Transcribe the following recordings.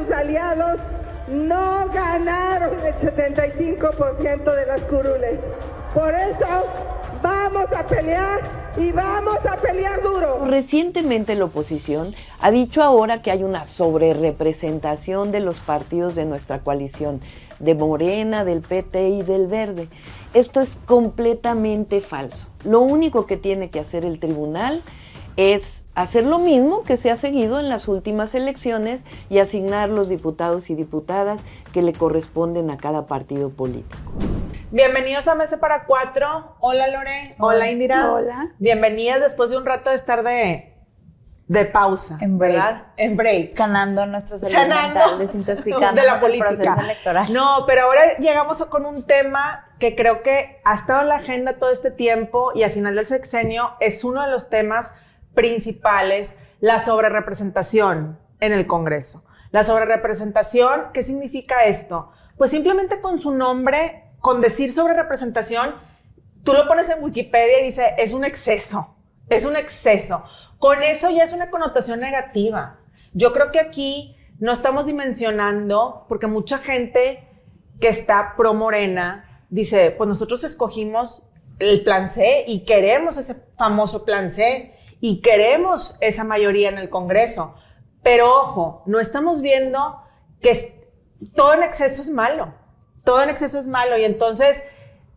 sus aliados no ganaron el 75% de las curules. Por eso vamos a pelear y vamos a pelear duro. Recientemente la oposición ha dicho ahora que hay una sobrerepresentación de los partidos de nuestra coalición, de Morena, del PT y del Verde. Esto es completamente falso. Lo único que tiene que hacer el tribunal es hacer lo mismo que se ha seguido en las últimas elecciones y asignar los diputados y diputadas que le corresponden a cada partido político. Bienvenidos a Mesa para Cuatro. Hola Lore. Hola Indira. Hola. Bienvenidas después de un rato de estar de pausa. En break. ¿Verdad? En break. Sanando nuestra salud mental, desintoxicando de la el política. proceso electoral. No, pero ahora llegamos con un tema que creo que ha estado en la agenda todo este tiempo y al final del sexenio es uno de los temas principales, la sobrerepresentación en el Congreso. La sobrerepresentación, ¿qué significa esto? Pues simplemente con su nombre, con decir sobrerepresentación, tú lo pones en Wikipedia y dice, es un exceso, es un exceso. Con eso ya es una connotación negativa. Yo creo que aquí no estamos dimensionando, porque mucha gente que está pro Morena dice, pues nosotros escogimos el plan C y queremos ese famoso plan C y queremos esa mayoría en el Congreso. Pero ojo, no estamos viendo que todo en exceso es malo. Todo en exceso es malo. Y entonces,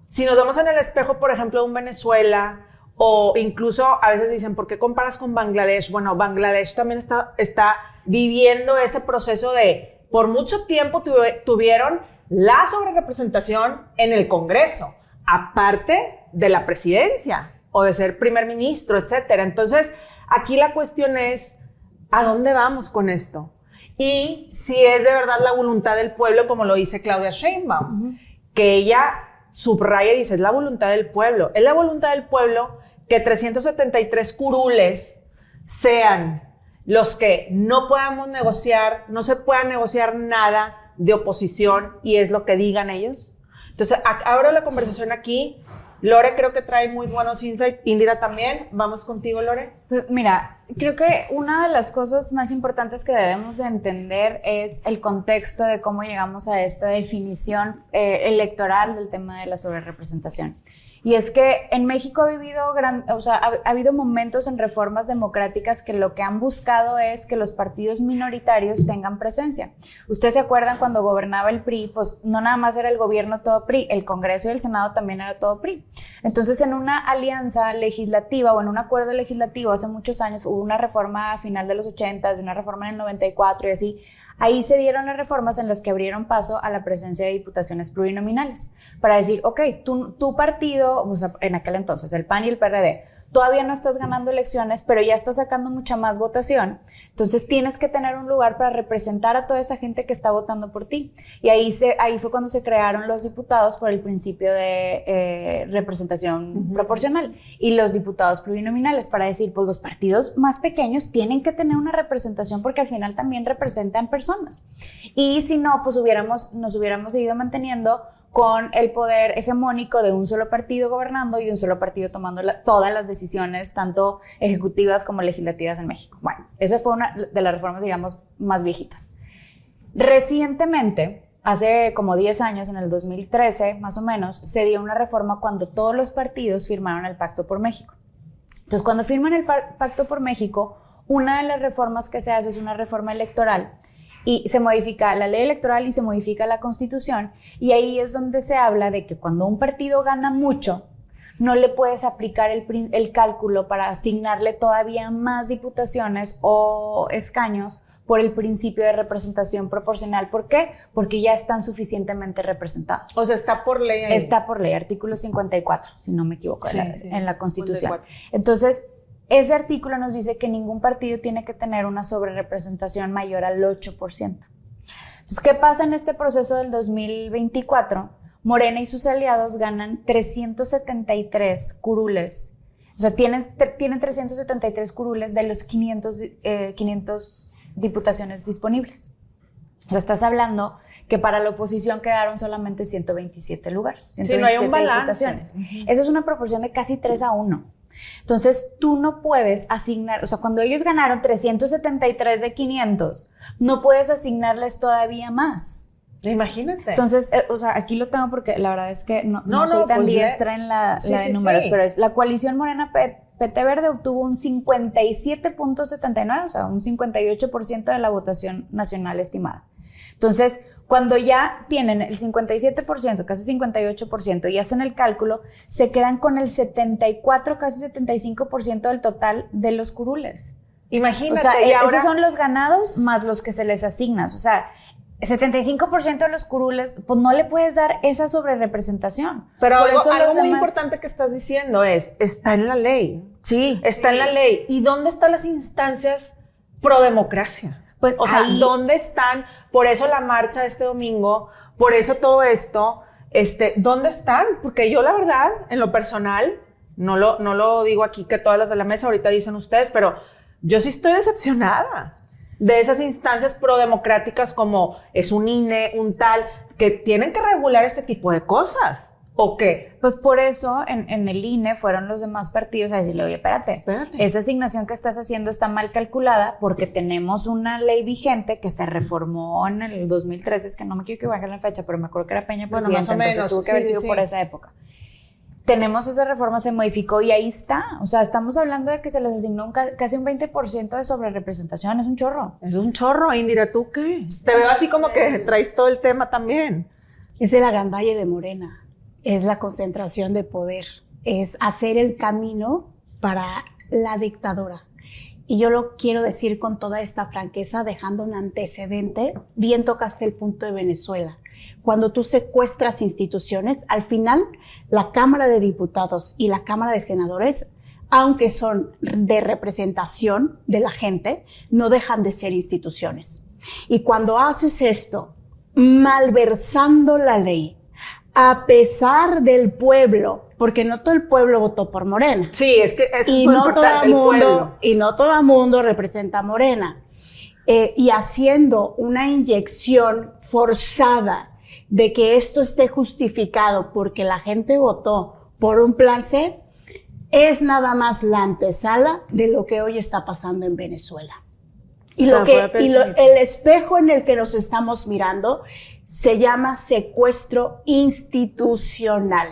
si nos vemos en el espejo, por ejemplo, de un Venezuela, o incluso a veces dicen, ¿por qué comparas con Bangladesh? Bueno, Bangladesh también está viviendo ese proceso de, por mucho tiempo tuvieron la sobrerepresentación en el Congreso, aparte de la presidencia o de ser primer ministro, etcétera. Entonces, aquí la cuestión es, ¿a dónde vamos con esto? Y si es de verdad la voluntad del pueblo, como lo dice Claudia Sheinbaum, que ella subraya y dice, es la voluntad del pueblo. Es la voluntad del pueblo que 373 curules sean los que no podamos negociar, no se pueda negociar nada de oposición y es lo que digan ellos. Entonces, abro la conversación aquí. Lore creo que trae muy buenos insights. Indira también. Vamos contigo, Lore. Pues mira, creo que una de las cosas más importantes que debemos de entender es el contexto de cómo llegamos a esta definición electoral del tema de la sobrerepresentación. Y es que en México ha habido momentos en reformas democráticas que lo que han buscado es que los partidos minoritarios tengan presencia. Ustedes se acuerdan cuando gobernaba el PRI, pues no nada más era el gobierno todo PRI, el Congreso y el Senado también era todo PRI. Entonces, en una alianza legislativa o en un acuerdo legislativo hace muchos años, hubo una reforma a final de los 80, una reforma en el 94 y así. Ahí se dieron las reformas en las que abrieron paso a la presencia de diputaciones plurinominales para decir, ok, tu partido, o sea, en aquel entonces, el PAN y el PRD, todavía no estás ganando elecciones, pero ya estás sacando mucha más votación, entonces tienes que tener un lugar para representar a toda esa gente que está votando por ti. Y ahí fue cuando se crearon los diputados por el principio de representación proporcional y los diputados plurinominales para decir, pues los partidos más pequeños tienen que tener una representación porque al final también representan personas. Y si no, pues nos hubiéramos seguido manteniendo con el poder hegemónico de un solo partido gobernando y un solo partido tomando todas las decisiones, tanto ejecutivas como legislativas en México. Bueno, esa fue una de las reformas, digamos, más viejitas. Recientemente, hace como 10 años, en el 2013 más o menos, se dio una reforma cuando todos los partidos firmaron el Pacto por México. Entonces, cuando firman el Pacto por México, una de las reformas que se hace es una reforma electoral y se modifica la ley electoral y se modifica la Constitución, y ahí es donde se habla de que cuando un partido gana mucho, no le puedes aplicar el cálculo para asignarle todavía más diputaciones o escaños por el principio de representación proporcional. ¿Por qué? Porque ya están suficientemente representados. O sea, está por ley ahí. Está por ley, artículo 54, si no me equivoco, sí, en la Constitución. 54. Entonces, ese artículo nos dice que ningún partido tiene que tener una sobrerepresentación mayor al 8%. Entonces, ¿qué pasa en este proceso del 2024? Morena y sus aliados ganan 373 curules. O sea, tienen 373 curules de los 500 diputaciones disponibles. O sea, estás hablando que para la oposición quedaron solamente 127 lugares, 127 no hay un balance. diputaciones. Eso es una proporción de casi 3-1. Entonces, tú no puedes asignar, o sea, cuando ellos ganaron 373 de 500, no puedes asignarles todavía más. Imagínate. Entonces, o sea, aquí lo tengo porque la verdad es que no soy tan pues diestra en la de números, pero es la coalición Morena PT Verde obtuvo un 57.79, o sea, un 58% de la votación nacional estimada. Entonces, cuando ya tienen el 57%, casi 58%, y hacen el cálculo, se quedan con el 74, casi 75% del total de los curules. Imagínate. O sea, y ahora... esos son los ganados más los que se les asignan. O sea, 75% de los curules, pues no le puedes dar esa sobrerepresentación. Pero por algo eso muy demás... importante que estás diciendo es, está en la ley. Sí. Está en la ley. ¿Y dónde están las instancias pro democracia? Pues o sea, ahí... ¿dónde están? Por eso la marcha de este domingo, por eso todo esto, ¿dónde están? Porque yo la verdad, en lo personal, no lo digo aquí que todas las de la mesa ahorita dicen ustedes, pero yo sí estoy decepcionada de esas instancias prodemocráticas como es un INE, un tal, que tienen que regular este tipo de cosas. ¿O qué? Pues por eso en el INE fueron los demás partidos a decirle, oye, espérate, esa asignación que estás haciendo está mal calculada porque tenemos una ley vigente que se reformó en el 2013, es que no me quiero equivocar en la fecha, pero me acuerdo que era Peña presidente, más o menos, entonces tuvo que haber sido por esa época. Tenemos esa reforma, se modificó y ahí está. O sea, estamos hablando de que se les asignó casi un 20% de sobrerepresentación, es un chorro. Es un chorro, Indira, ¿tú qué? Te veo así como que traes todo el tema también. Es el agandalle de Morena. Es la concentración de poder, es hacer el camino para la dictadura. Y yo lo quiero decir con toda esta franqueza, dejando un antecedente. Bien tocaste el punto de Venezuela. Cuando tú secuestras instituciones, al final la Cámara de Diputados y la Cámara de Senadores, aunque son de representación de la gente, no dejan de ser instituciones. Y cuando haces esto, malversando la ley, a pesar del pueblo, porque no todo el pueblo votó por Morena. Sí, es que es muy no importante el pueblo. Y no todo el mundo representa a Morena. Y haciendo una inyección forzada de que esto esté justificado porque la gente votó por un plan C, es nada más la antesala de lo que hoy está pasando en Venezuela. Y el espejo en el que nos estamos mirando se llama secuestro institucional.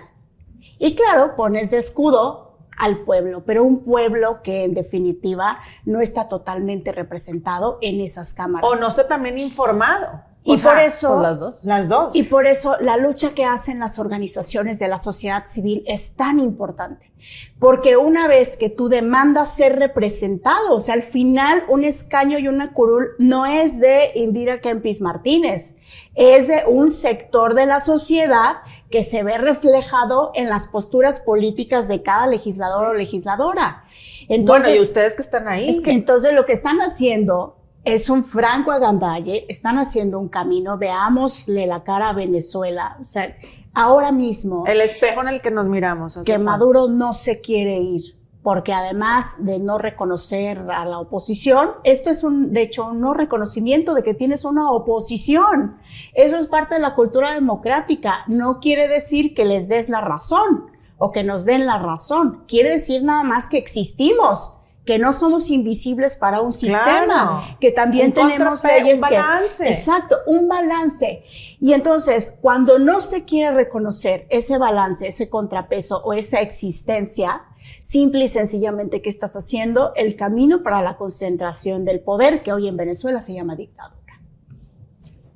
Y claro, pones de escudo al pueblo, pero un pueblo que en definitiva no está totalmente representado en esas cámaras. O no está también informado. Y por eso, pues las dos. Y por eso la lucha que hacen las organizaciones de la sociedad civil es tan importante. Porque una vez que tú demandas ser representado, o sea, al final un escaño y una curul no es de Indira Kempis Martínez, es de un sector de la sociedad que se ve reflejado en las posturas políticas de cada legislador o legisladora. Entonces, bueno, y ustedes que están ahí. Es que entonces lo que están haciendo es un franco agandalle, están haciendo un camino, veámosle la cara a Venezuela, o sea, ahora mismo. El espejo en el que nos miramos. Que Maduro no se quiere ir, porque además de no reconocer a la oposición, esto es de hecho, un no reconocimiento de que tienes una oposición. Eso es parte de la cultura democrática. No quiere decir que les des la razón o que nos den la razón. Quiere decir nada más que existimos, que no somos invisibles para un sistema, claro, que también tenemos leyes un balance. Exacto, un balance. Y entonces, cuando no se quiere reconocer ese balance, ese contrapeso o esa existencia, simple y sencillamente, ¿qué estás haciendo? El camino para la concentración del poder, que hoy en Venezuela se llama dictadura.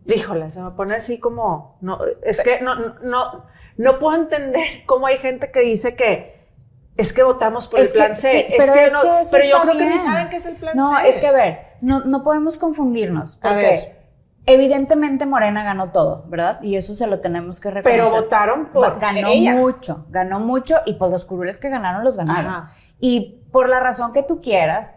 Híjole, se me pone así como, no, es que no puedo entender cómo hay gente que dice que es que votamos por el plan C. Sí, pero yo creo que ni saben qué es el plan C. No, es que a ver, no podemos confundirnos, porque evidentemente Morena ganó todo, ¿verdad? Y eso se lo tenemos que reconocer. Pero votaron por ella. Ganó mucho, y pues los curules que ganaron, los ganaron. Ajá. Y por la razón que tú quieras,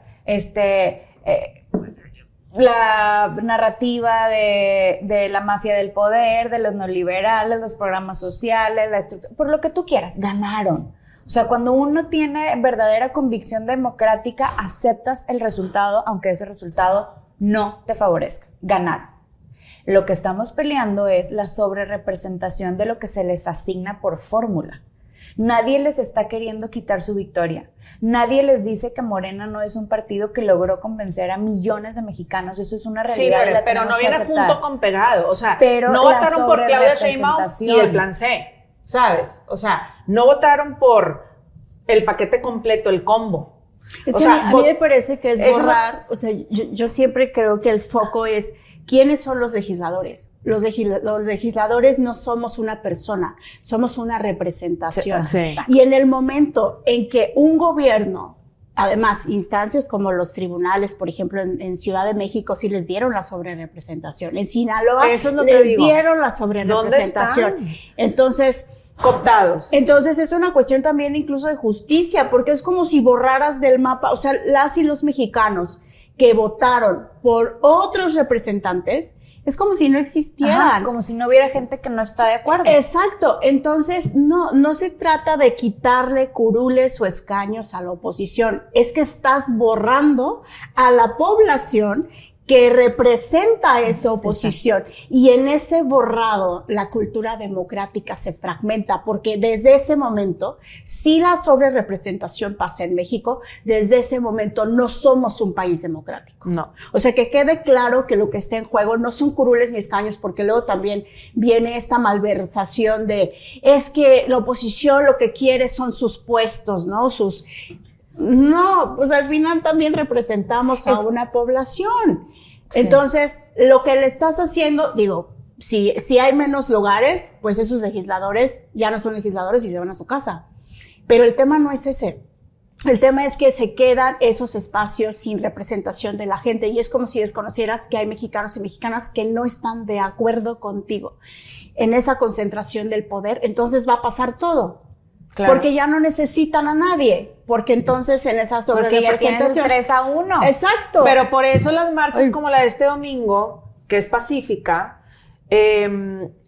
la narrativa de la mafia del poder, de los neoliberales, los programas sociales, la estructura, por lo que tú quieras, ganaron. O sea, cuando uno tiene verdadera convicción democrática, aceptas el resultado, aunque ese resultado no te favorezca. Ganaron. Lo que estamos peleando es la sobrerepresentación de lo que se les asigna por fórmula. Nadie les está queriendo quitar su victoria. Nadie les dice que Morena no es un partido que logró convencer a millones de mexicanos. Eso es una realidad. Sí, pero no viene junto con pegado. O sea, pero no votaron por Claudia Sheinbaum y el plan C, ¿sabes? O sea, no votaron por el paquete completo, el combo. Es que a mí me parece que es borrar, o sea, yo siempre creo que el foco es ¿quiénes son los legisladores? Los legisladores no somos una persona, somos una representación. Sí. Y en el momento en que un gobierno, además, instancias como los tribunales, por ejemplo, en Ciudad de México sí les dieron la sobrerepresentación. En Sinaloa les dieron la sobrerepresentación. ¿Dónde están? Entonces, cooptados. Entonces es una cuestión también incluso de justicia, porque es como si borraras del mapa, o sea, las y los mexicanos que votaron por otros representantes, es como si no existieran. Ajá, como si no hubiera gente que no está de acuerdo. Exacto. Entonces, no se trata de quitarle curules o escaños a la oposición. Es que estás borrando a la población que representa a esa oposición. Y en ese borrado, la cultura democrática se fragmenta, porque desde ese momento, si la sobrerepresentación pasa en México, desde ese momento no somos un país democrático. No. O sea, que quede claro que lo que está en juego no son curules ni escaños, porque luego también viene esta malversación de, es que la oposición lo que quiere son sus puestos, ¿no? No, pues al final también representamos a una población. Sí. Entonces, lo que le estás haciendo, digo, si hay menos lugares, pues esos legisladores ya no son legisladores y se van a su casa. Pero el tema no es ese. El tema es que se quedan esos espacios sin representación de la gente y es como si desconocieras que hay mexicanos y mexicanas que no están de acuerdo contigo en esa concentración del poder. Entonces va a pasar todo. Claro. Porque ya no necesitan a nadie, porque entonces en esa sobrerepresentación... Porque ya tienen 3-1. Exacto. Pero por eso las marchas como la de este domingo, que es pacífica,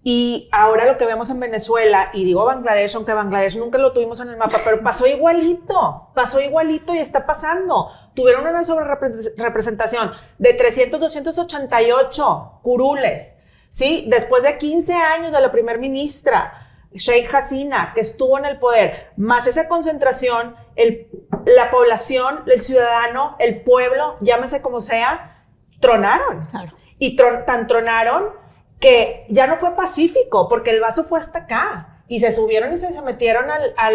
y ahora lo que vemos en Venezuela, y digo Bangladesh, aunque Bangladesh nunca lo tuvimos en el mapa, pero pasó igualito y está pasando. Tuvieron una sobrerepresentación de 288 curules, ¿sí? Después de 15 años de la primer ministra, Sheikh Hasina, que estuvo en el poder, más esa concentración, la población, el ciudadano, el pueblo, llámese como sea, tronaron. Claro. Y tan tronaron que ya no fue pacífico, porque el vaso fue hasta acá. Y se subieron y se metieron a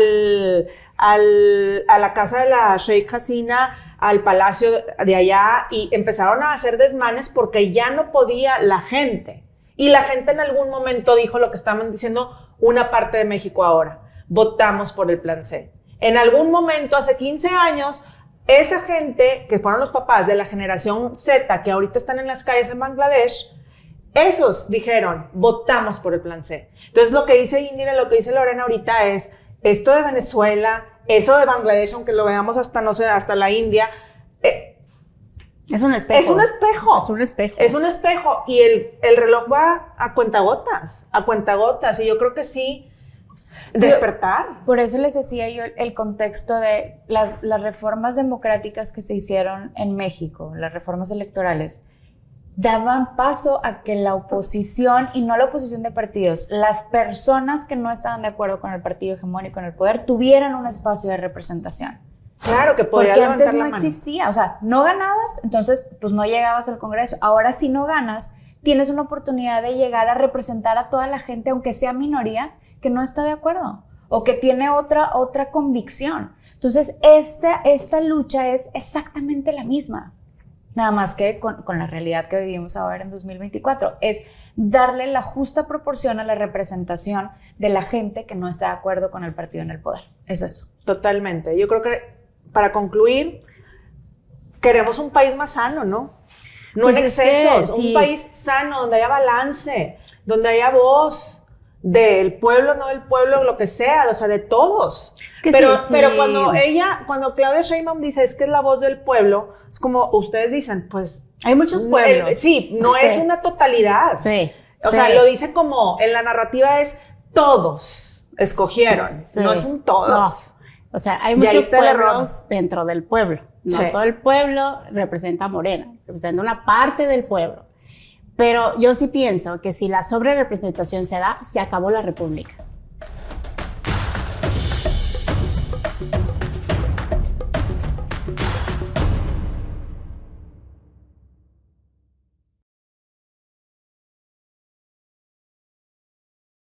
la casa de la Sheikh Hasina, al palacio de allá, y empezaron a hacer desmanes porque ya no podía la gente. Y la gente en algún momento dijo lo que estaban diciendo una parte de México ahora. Votamos por el plan C. En algún momento, hace 15 años, esa gente, que fueron los papás de la generación Z, que ahorita están en las calles en Bangladesh, esos dijeron, votamos por el plan C. Entonces, lo que dice Indira, lo que dice Lorena ahorita es, esto de Venezuela, eso de Bangladesh, aunque lo veamos hasta, no sé, hasta la India, es un espejo. Es un espejo. Es un espejo. Es un espejo. Y el reloj va a cuentagotas. Y yo creo que sí, despertar. Por eso les decía yo el contexto de las reformas democráticas que se hicieron en México, las reformas electorales, daban paso a que la oposición, y no la oposición de partidos, las personas que no estaban de acuerdo con el partido hegemónico en el poder, tuvieran un espacio de representación. Claro que podía porque antes no la mano. existía, o sea, no ganabas, entonces pues no llegabas al Congreso. Ahora si no ganas, tienes una oportunidad de llegar a representar a toda la gente, aunque sea minoría, que no está de acuerdo o que tiene otra convicción. Entonces esta lucha es exactamente la misma, nada más que con la realidad que vivimos ahora en 2024, es darle la justa proporción a la representación de la gente que no está de acuerdo con el partido en el poder. Es eso. Totalmente. Yo creo que para concluir, queremos un país más sano, ¿no? No pues en excesos, sí. Un país sano, donde haya balance, donde haya voz del pueblo, no del pueblo, lo que sea, o sea, de todos. Pero cuando Claudia Sheinbaum dice es que es la voz del pueblo, es como ustedes dicen, pues... Hay muchos pueblos. No es una totalidad. Sí. O sea, lo dice como, en la narrativa es todos escogieron, no es un todos. No. O sea, hay muchos pueblos dentro del pueblo. No todo el pueblo representa a Morena, representa una parte del pueblo. Pero yo sí pienso que si la sobrerepresentación se da, se acabó la república.